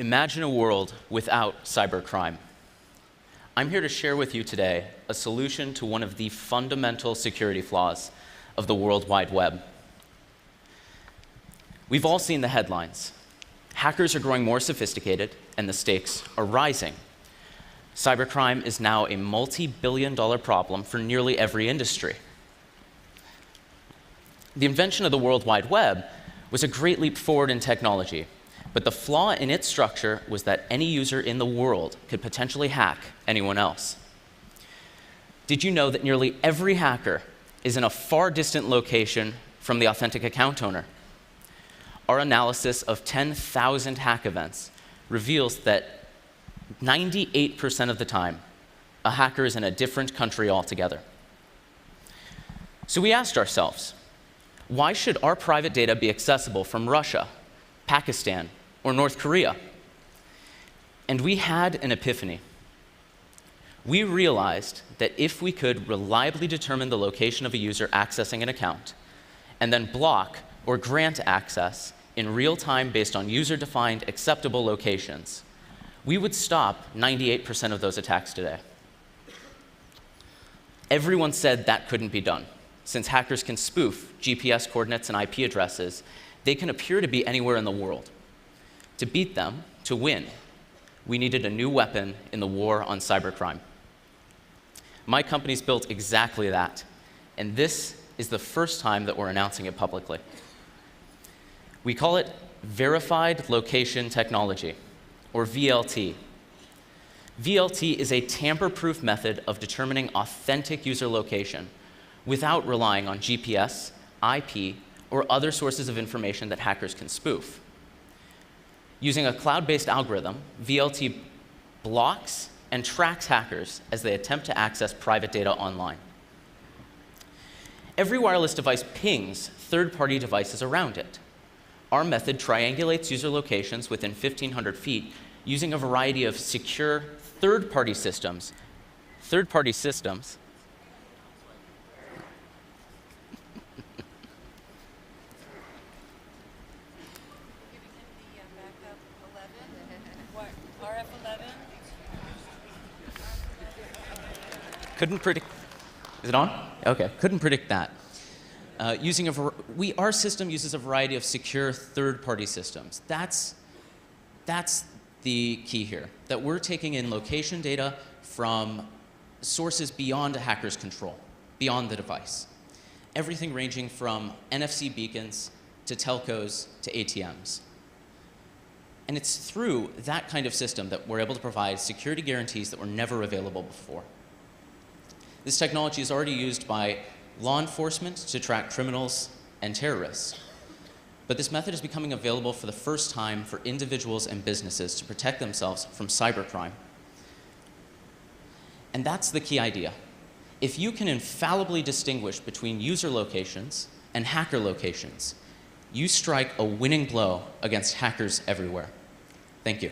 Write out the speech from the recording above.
Imagine a world without cybercrime. I'm here to share with you today a solution to one of the fundamental security flaws of the World Wide Web. We've all seen the headlines. Hackers are growing more sophisticated, and the stakes are rising. Cybercrime is now a multi-billion-dollar problem for nearly every industry. The invention of the World Wide Web was a great leap forward in technology, but the flaw in its structure was that any user in the world could potentially hack anyone else. Did you know that nearly every hacker is in a far distant location from the authentic account owner? Our analysis of 10,000 hack events reveals that 98% of the time, a hacker is in a different country altogether. So we asked ourselves, why should our private data be accessible from Russia, Pakistan, or North Korea? And we had an epiphany. We realized that if we could reliably determine the location of a user accessing an account, and then block or grant access in real time based on user-defined acceptable locations, we would stop 98% of those attacks today. Everyone said that couldn't be done. Since hackers can spoof GPS coordinates and IP addresses, they can appear to be anywhere in the world. To beat them, to win, we needed a new weapon in the war on cybercrime. My company's built exactly that, and this is the first time that we're announcing it publicly. We call it Verified Location Technology, or VLT. VLT is a tamper-proof method of determining authentic user location without relying on GPS, IP, or other sources of information that hackers can spoof. Using a cloud-based algorithm, VLT blocks and tracks hackers as they attempt to access private data online. Every wireless device pings third-party devices around it. Our method triangulates user locations within 1,500 feet using a variety of secure third-party systems. Couldn't predict. Is it on? Okay. Couldn't predict that. Our system uses a variety of secure third-party systems. That's the key here. That we're taking in location data from sources beyond a hacker's control, beyond the device. Everything ranging from NFC beacons to telcos to ATMs. And it's through that kind of system that we're able to provide security guarantees that were never available before. This technology is already used by law enforcement to track criminals and terrorists. But this method is becoming available for the first time for individuals and businesses to protect themselves from cybercrime. And that's the key idea. If you can infallibly distinguish between user locations and hacker locations, you strike a winning blow against hackers everywhere. Thank you.